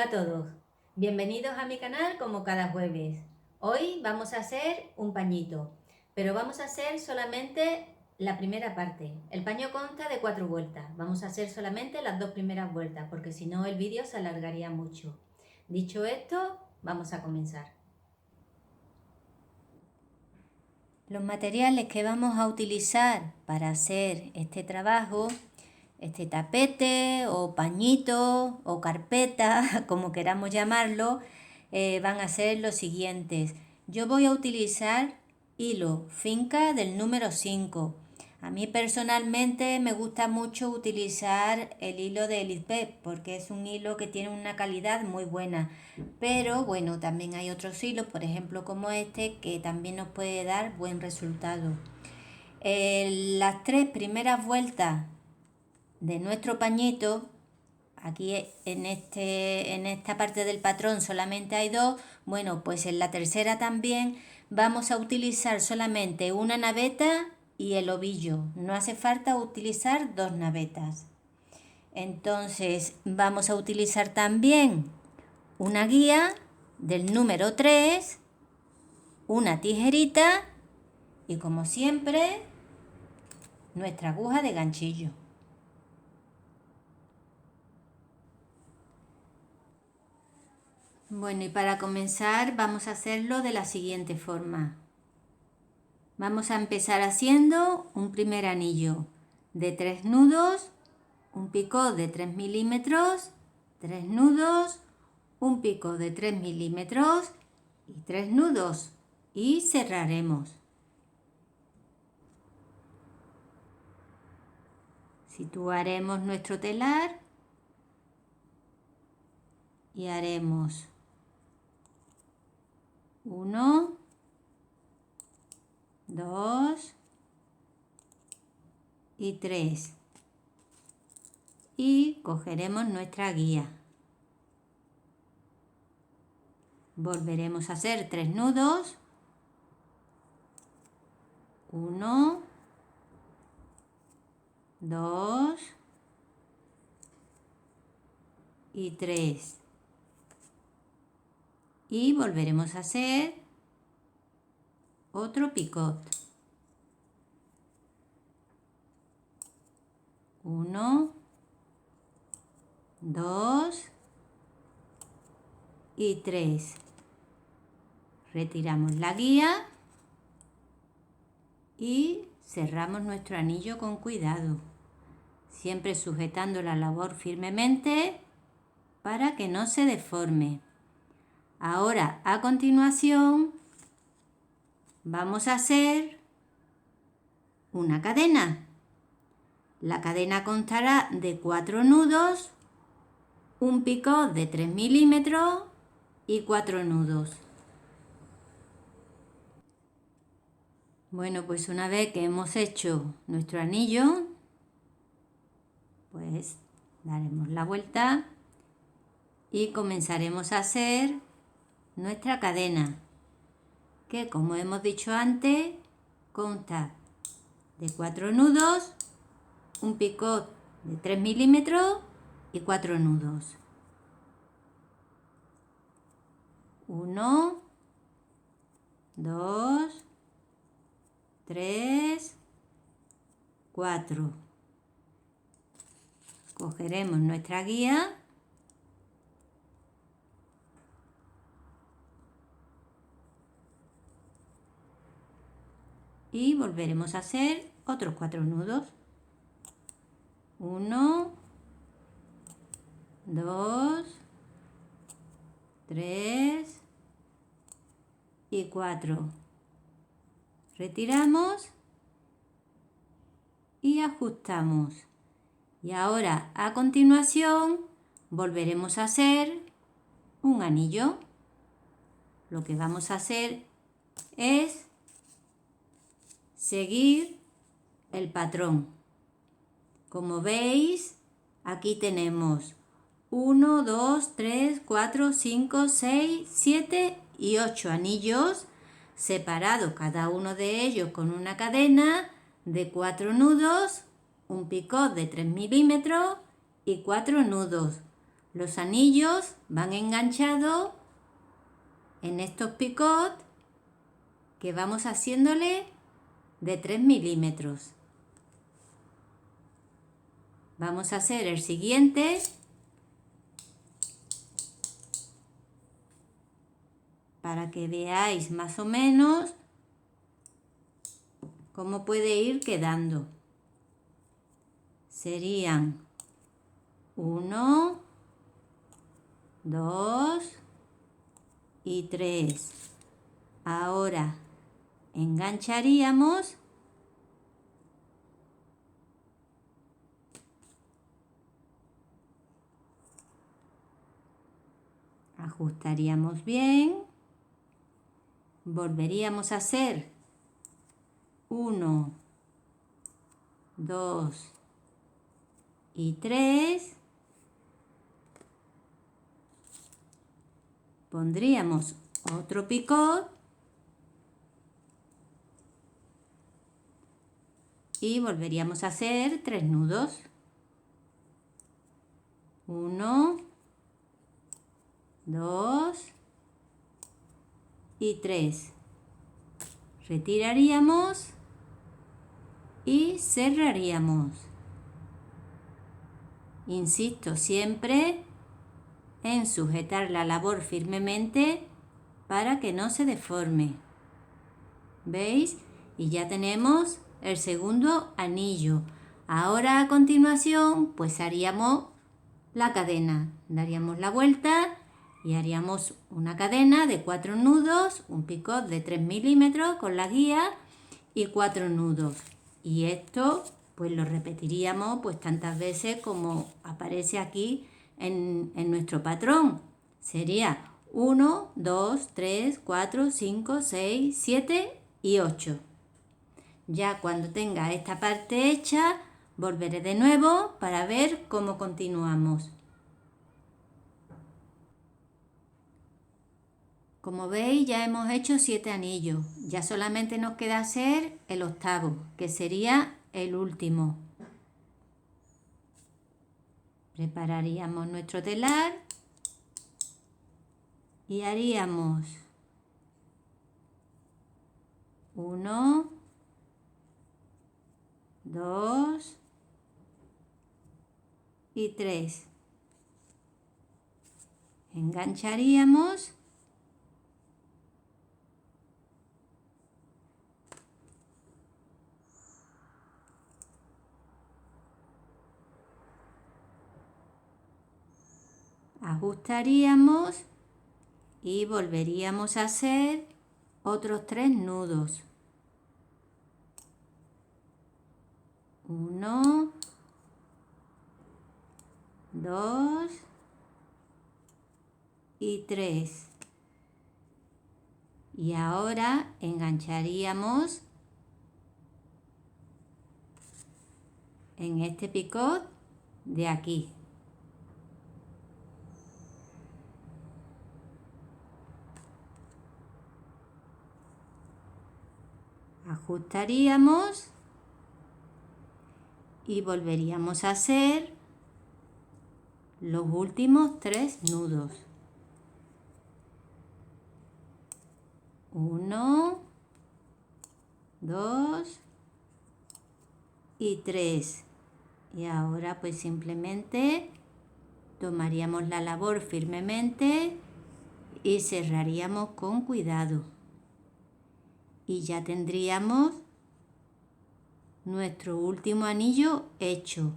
Hola a todos, bienvenidos a mi canal como cada jueves. Hoy vamos a hacer un pañito, pero vamos a hacer solamente la primera parte. El paño consta de 4 vueltas, vamos a hacer solamente las 2 primeras vueltas porque si no el vídeo se alargaría mucho. Dicho esto, vamos a comenzar. Los materiales que vamos a utilizar para hacer este trabajo, este tapete o pañito o carpeta, como queramos llamarlo, van a ser los siguientes. Yo voy a utilizar hilo finca del número 5. A mí personalmente me gusta mucho utilizar el hilo de Elizabeth porque es un hilo que tiene una calidad muy buena. Pero bueno, también hay otros hilos, por ejemplo como este, que también nos puede dar buen resultado. Las 3 primeras vueltas de nuestro pañito, aquí en esta parte del patrón solamente hay 2, bueno, pues en la tercera también vamos a utilizar solamente una naveta y el ovillo, no hace falta utilizar 2 navetas. Entonces vamos a utilizar también una guía del número 3, una tijerita y como siempre nuestra aguja de ganchillo. Bueno, y para comenzar vamos a hacerlo de la siguiente forma. Vamos a empezar haciendo un primer anillo de 3 nudos, un picot de 3 milímetros, 3 nudos, un picot de 3 milímetros y 3 nudos y cerraremos. Situaremos nuestro telar y haremos 1, 2 y 3 y cogeremos nuestra guía. Volveremos a hacer 3 nudos, 1, 2 y 3 y volveremos a hacer otro picot. 1, 2 y 3. Retiramos la guía y cerramos nuestro anillo con cuidado, siempre sujetando la labor firmemente para que no se deforme. Ahora, a continuación, vamos a hacer una cadena. La cadena constará de 4 nudos, un picot de 3 milímetros y 4 nudos. Bueno, pues una vez que hemos hecho nuestro anillo, pues daremos la vuelta y comenzaremos a hacer nuestra cadena, que como hemos dicho antes, consta de 4 nudos, un picot de 3 milímetros y 4 nudos. 1, 2, 3, 4. Cogeremos nuestra guía y volveremos a hacer otros 4 nudos. 1, 2, 3 y 4. Retiramos y ajustamos. Y ahora a continuación volveremos a hacer un anillo. Lo que vamos a hacer es seguir el patrón. Como veis, aquí tenemos 1, 2, 3, 4, 5, 6, 7 y 8 anillos separados, cada uno de ellos con una cadena de 4 nudos, un picot de 3 milímetros y 4 nudos. Los anillos van enganchados en estos picots que vamos haciéndole de 3 milímetros. Vamos a hacer el siguiente para que veáis más o menos cómo puede ir quedando. Serían 1, 2 y 3. Ahora engancharíamos ajustaríamos bien, volveríamos a hacer 1, 2 y 3, pondríamos otro picot y volveríamos a hacer 3 nudos. 1, 2 y 3. Retiraríamos y cerraríamos. Insisto siempre en sujetar la labor firmemente para que no se deforme. ¿Veis? Y ya tenemos el segundo anillo. Ahora a continuación pues haríamos la cadena. Daríamos la vuelta y haríamos una cadena de 4 nudos, un picot de 3 milímetros con la guía y 4 nudos. Y esto pues lo repetiríamos pues tantas veces como aparece aquí en nuestro patrón. Sería 1, 2, 3, 4, 5, 6, 7 y 8. Ya cuando tenga esta parte hecha, volveré de nuevo para ver cómo continuamos. Como veis, ya hemos hecho 7 anillos. Ya solamente nos queda hacer el octavo, que sería el último. Prepararíamos nuestro telar y haríamos 1, 2 y 3. Engancharíamos ajustaríamos y volveríamos a hacer otros 3 nudos. 1, 2 y 3. Y ahora engancharíamos en este picot de aquí. Ajustaríamos y volveríamos a hacer los últimos 3 nudos. 1, 2 y 3. Y ahora pues simplemente tomaríamos la labor firmemente y cerraríamos con cuidado. Y ya tendríamos nuestro último anillo hecho.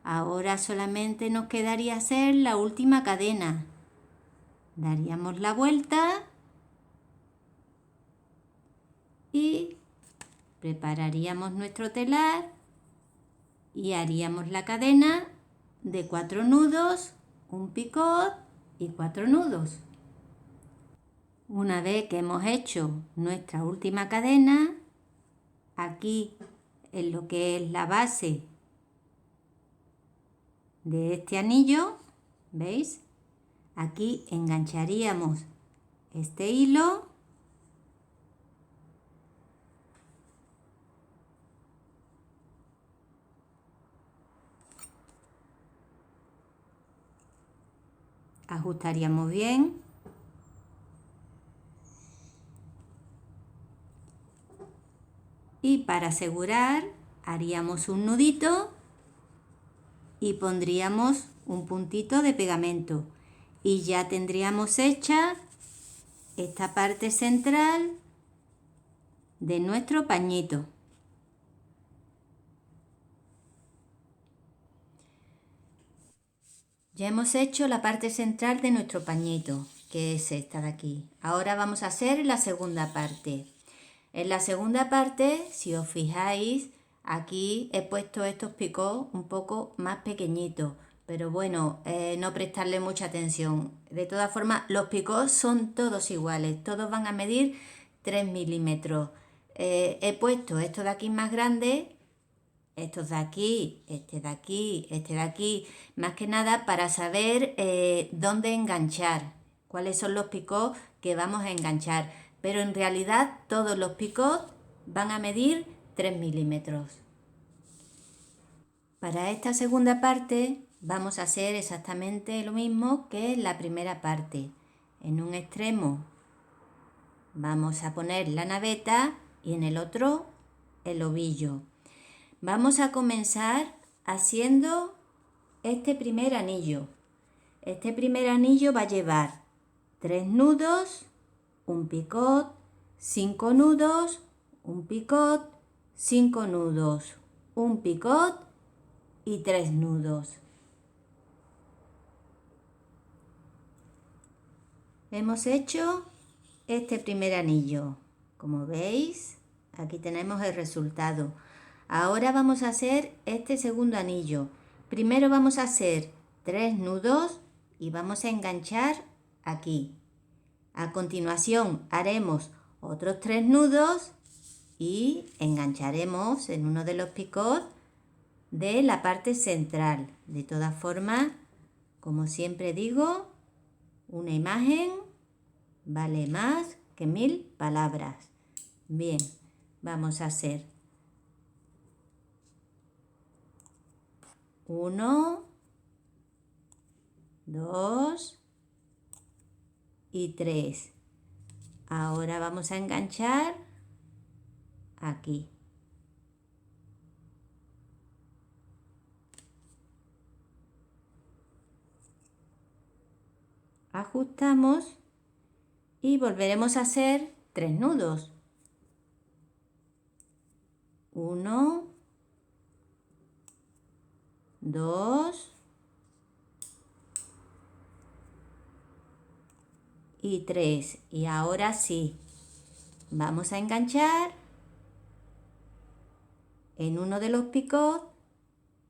Ahora solamente nos quedaría hacer la última cadena. Daríamos la vuelta y prepararíamos nuestro telar y haríamos la cadena de 4 nudos, un picot y 4 nudos. Una vez que hemos hecho nuestra última cadena, aquí en lo que es la base de este anillo, ¿veis? Aquí engancharíamos este hilo ajustaríamos bien. Y para asegurar, haríamos un nudito y pondríamos un puntito de pegamento. Y ya tendríamos hecha esta parte central de nuestro pañito. Ya hemos hecho la parte central de nuestro pañito, que es esta de aquí. Ahora vamos a hacer la segunda parte. En la segunda parte, si os fijáis, aquí he puesto estos picos un poco más pequeñitos, pero bueno, no prestarle mucha atención. De todas formas, los picos son todos iguales, todos van a medir 3 milímetros. He puesto estos de aquí más grandes, estos de aquí, este de aquí, este de aquí, más que nada para saber dónde enganchar, cuáles son los picos que vamos a enganchar. Pero en realidad todos los picots van a medir 3 milímetros. Para esta segunda parte vamos a hacer exactamente lo mismo que en la primera parte. En un extremo vamos a poner la naveta y en el otro el ovillo. Vamos a comenzar haciendo este primer anillo. Este primer anillo va a llevar 3 nudos, un picot, 5 nudos, un picot, 5 nudos, un picot y 3 nudos. Hemos hecho este primer anillo. Como veis, aquí tenemos el resultado. Ahora vamos a hacer este segundo anillo. Primero vamos a hacer 3 nudos y vamos a enganchar aquí. A continuación haremos otros 3 nudos y engancharemos en uno de los picots de la parte central. De todas formas, como siempre digo, una imagen vale más que 1000 palabras. Bien, vamos a hacer 1, 2 y 3. Ahora vamos a enganchar aquí. Ajustamos y volveremos a hacer 3 nudos. 1, 2 y 3. Y ahora sí, vamos a enganchar en uno de los picots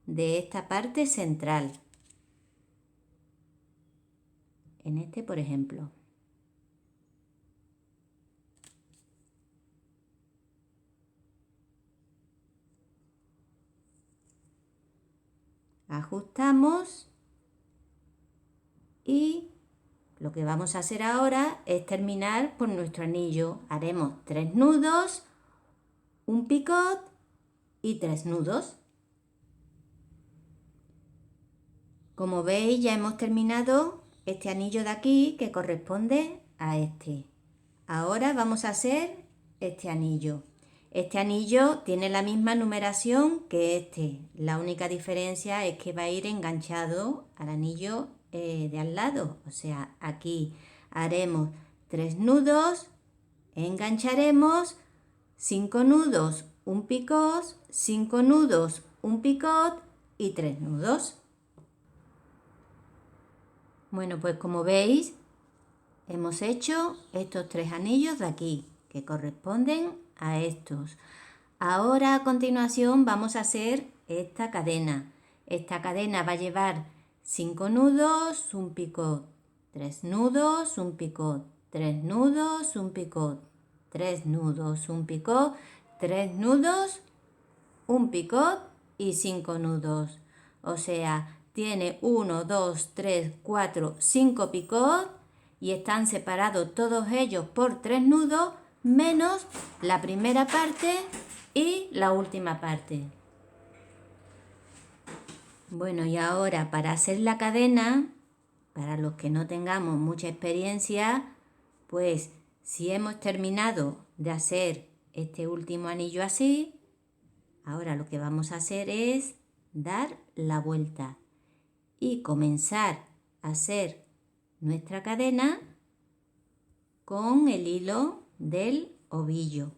de esta parte central. En este, por ejemplo. Ajustamos y lo que vamos a hacer ahora es terminar por nuestro anillo. Haremos 3 nudos, un picot y 3 nudos. Como veis, ya hemos terminado este anillo de aquí que corresponde a este. Ahora vamos a hacer este anillo. Este anillo tiene la misma numeración que este. La única diferencia es que va a ir enganchado al anillo de al lado. O sea, aquí haremos 3 nudos, engancharemos 5 nudos, un picot, 5 nudos, un picot y 3 nudos. Bueno, pues como veis, hemos hecho estos 3 anillos de aquí, que corresponden a estos. Ahora a continuación vamos a hacer esta cadena. Esta cadena va a llevar 5 nudos, un picot, 3 nudos, un picot, 3 nudos, un picot, 3 nudos, un picot, 3 nudos, un picot y 5 nudos. O sea, tiene 1, 2, 3, 4, 5 picots y están separados todos ellos por 3 nudos, menos la primera parte y la última parte. Bueno, y ahora para hacer la cadena para los que no tengamos mucha experiencia, pues si hemos terminado de hacer este último anillo así, ahora lo que vamos a hacer es dar la vuelta y comenzar a hacer nuestra cadena con el hilo del ovillo.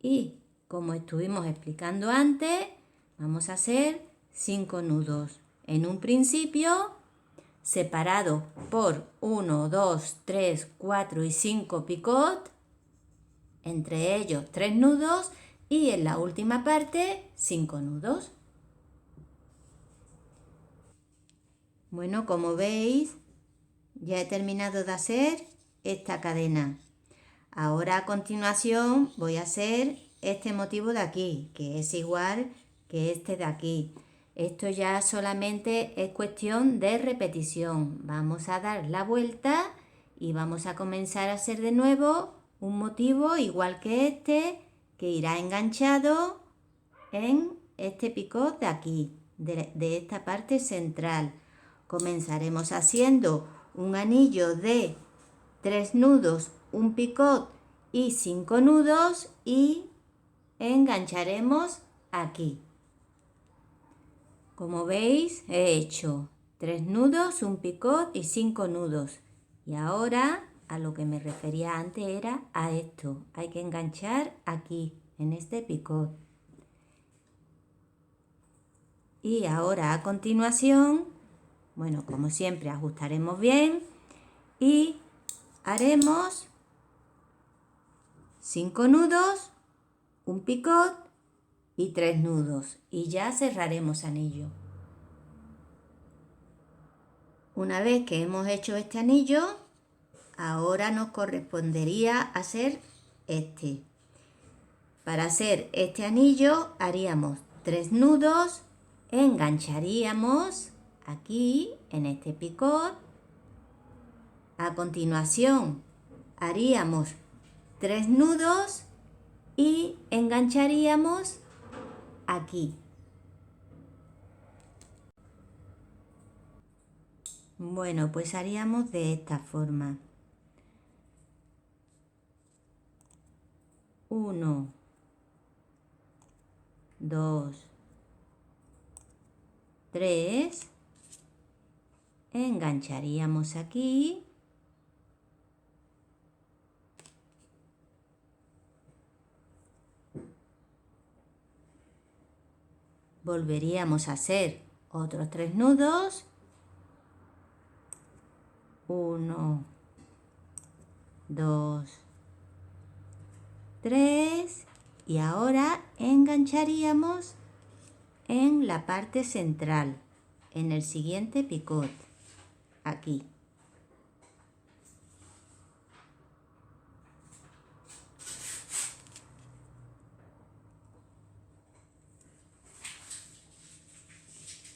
Y como estuvimos explicando antes, vamos a hacer 5 nudos. En un principio, separados por 1, 2, 3, 4 y 5 picot, entre ellos 3 nudos y en la última parte 5 nudos. Bueno, como veis, ya he terminado de hacer esta cadena. Ahora a continuación voy a hacer este motivo de aquí, que es igual que este de aquí. Esto ya solamente es cuestión de repetición. Vamos a dar la vuelta y vamos a comenzar a hacer de nuevo un motivo igual que este, que irá enganchado en este picot de aquí, de esta parte central. Comenzaremos haciendo un anillo de 3 nudos, un picot y 5 nudos y engancharemos aquí. Como veis, he hecho 3 nudos, un picot y 5 nudos. Y ahora a lo que me refería antes era a esto. Hay que enganchar aquí, en este picot. Y ahora a continuación, bueno, como siempre ajustaremos bien y haremos 5 nudos, un picot y 3 nudos y ya cerraremos anillo. Una vez que hemos hecho este anillo, ahora nos correspondería hacer este. Para hacer este anillo haríamos 3 nudos, engancharíamos aquí en este picot. A continuación haríamos 3 nudos y engancharíamos aquí. Bueno, pues haríamos de esta forma. 1, 2, 3. Engancharíamos aquí. Volveríamos a hacer otros 3 nudos. 1, 2, 3 y ahora engancharíamos en la parte central, en el siguiente picot, aquí.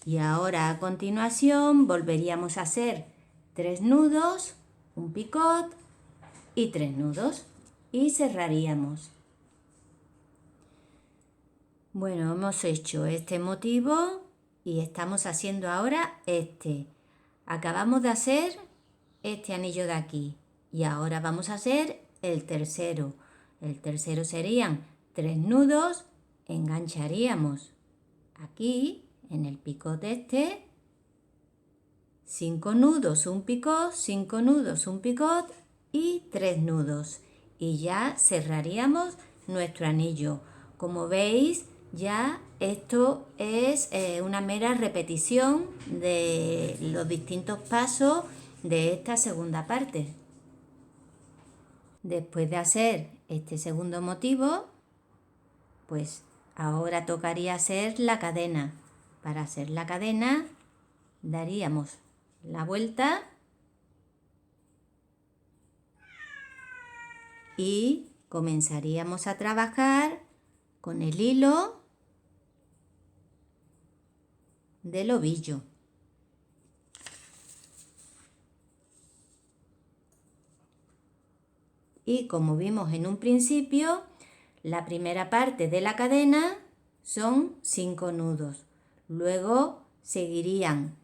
Y ahora a continuación volveríamos a hacer 3 nudos, un picot y 3 nudos y cerraríamos. Bueno, hemos hecho este motivo y estamos haciendo ahora este. Acabamos de hacer este anillo de aquí y ahora vamos a hacer el tercero. El tercero serían 3 nudos, engancharíamos aquí en el picot este, 5 nudos, un picot, 5 nudos, un picot y 3 nudos y ya cerraríamos nuestro anillo. Como veis, ya esto es una mera repetición de los distintos pasos de esta segunda parte. Después de hacer este segundo motivo, pues ahora tocaría hacer la cadena. Para hacer la cadena daríamos la vuelta y comenzaríamos a trabajar con el hilo del ovillo. Y como vimos en un principio, la primera parte de la cadena son 5 nudos. Luego seguirían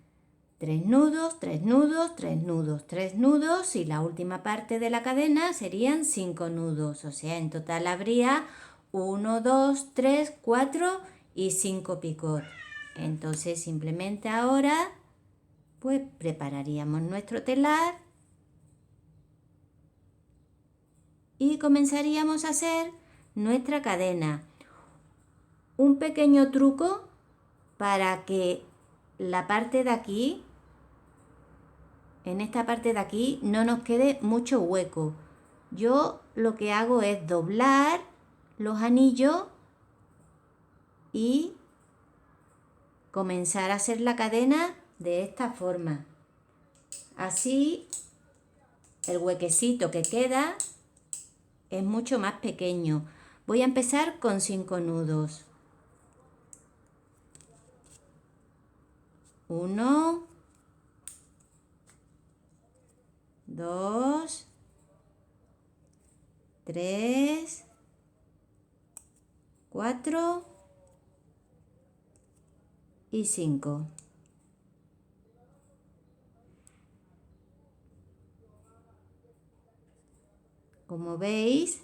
3 nudos, 3 nudos, 3 nudos, 3 nudos y la última parte de la cadena serían 5 nudos. O sea, en total habría 1, 2, 3, 4 y 5 picot. Entonces simplemente ahora pues prepararíamos nuestro telar y comenzaríamos a hacer nuestra cadena. Un pequeño truco para que la parte de aquí, en esta parte de aquí, no nos quede mucho hueco. Yo lo que hago es doblar los anillos y comenzar a hacer la cadena de esta forma. Así el huequecito que queda es mucho más pequeño. Voy a empezar con 5 nudos. 1, 2, 3, 4 y 5. Como veis,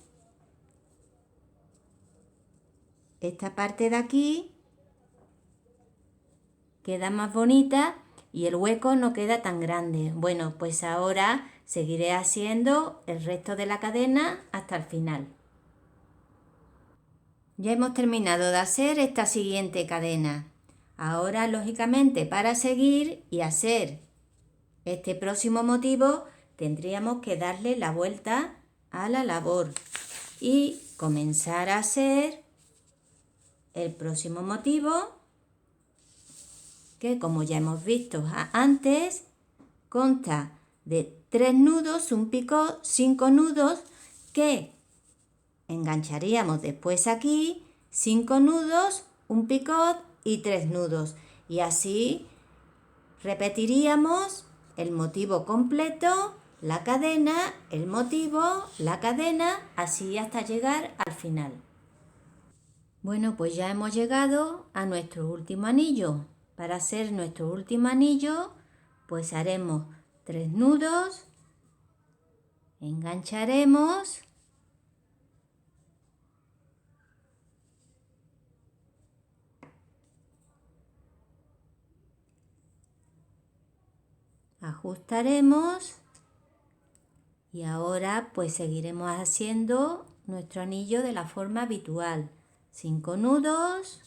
esta parte de aquí queda más bonita y el hueco no queda tan grande. Bueno, pues ahora seguiré haciendo el resto de la cadena hasta el final. Ya hemos terminado de hacer esta siguiente cadena. Ahora, lógicamente, para seguir y hacer este próximo motivo, tendríamos que darle la vuelta a la labor y comenzar a hacer el próximo motivo, que como ya hemos visto antes, consta de 3 nudos, un picot, 5 nudos que engancharíamos después aquí, 5 nudos, un picot y 3 nudos. Y así repetiríamos el motivo completo, la cadena, el motivo, la cadena, así hasta llegar al final. Bueno, pues ya hemos llegado a nuestro último anillo. Para hacer nuestro último anillo, pues haremos 3 nudos, engancharemos, ajustaremos y ahora pues seguiremos haciendo nuestro anillo de la forma habitual. 5 nudos,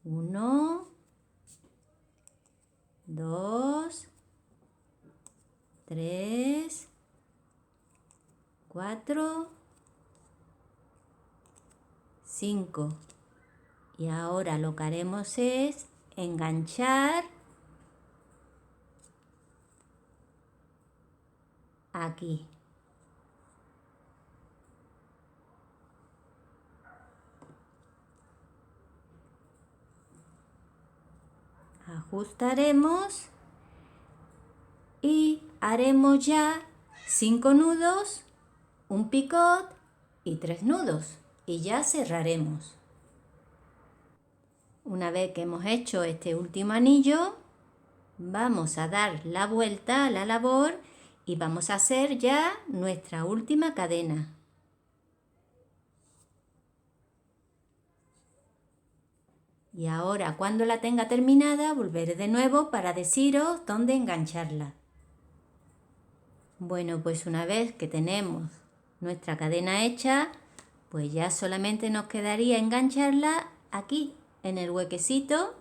1, 2, 3, 4, 5. Y ahora lo que haremos es enganchar aquí. Ajustaremos y haremos ya 5 nudos, un picot y 3 nudos y ya cerraremos. Una vez que hemos hecho este último anillo, vamos a dar la vuelta a la labor y vamos a hacer ya nuestra última cadena. Y ahora, cuando la tenga terminada, volveré de nuevo para deciros dónde engancharla. Bueno, pues una vez que tenemos nuestra cadena hecha, pues ya solamente nos quedaría engancharla aquí, en el huequecito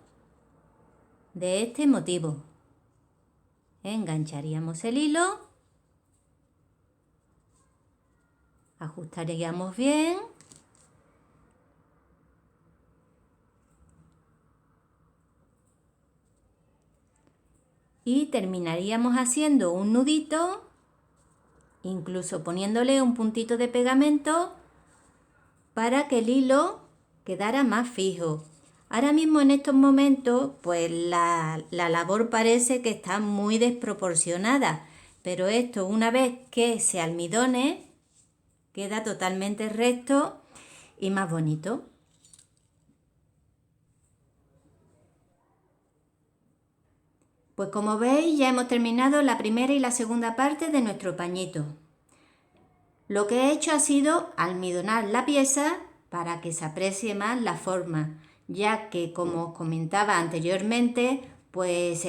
de este motivo. Engancharíamos el hilo, ajustaríamos bien y terminaríamos haciendo un nudito, incluso poniéndole un puntito de pegamento para que el hilo quedara más fijo. Ahora mismo en estos momentos pues la labor parece que está muy desproporcionada, pero esto una vez que se almidone queda totalmente recto y más bonito. Pues como veis ya hemos terminado la primera y la segunda parte de nuestro pañito. Lo que he hecho ha sido almidonar la pieza para que se aprecie más la forma, ya que como os comentaba anteriormente, pues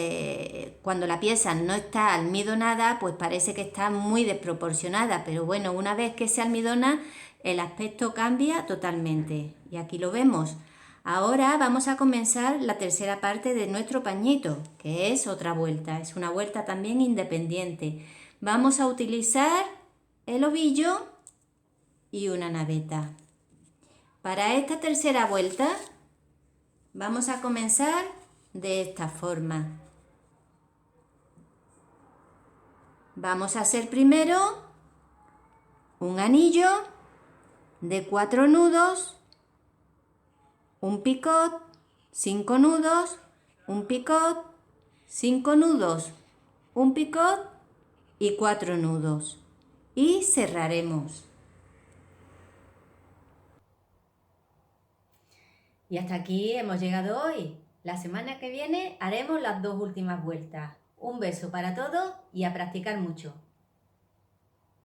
cuando la pieza no está almidonada, pues parece que está muy desproporcionada, pero bueno, una vez que se almidona, el aspecto cambia totalmente. Y aquí lo vemos. Ahora vamos a comenzar la tercera parte de nuestro pañito, que es otra vuelta, es una vuelta también independiente. Vamos a utilizar el ovillo y una naveta. Para esta tercera vuelta vamos a comenzar de esta forma. Vamos a hacer primero un anillo de 4 nudos, un picot, 5 nudos, un picot, 5 nudos, un picot y 4 nudos. Y cerraremos. Y hasta aquí hemos llegado hoy. La semana que viene haremos las 2 últimas vueltas. Un beso para todos y a practicar mucho.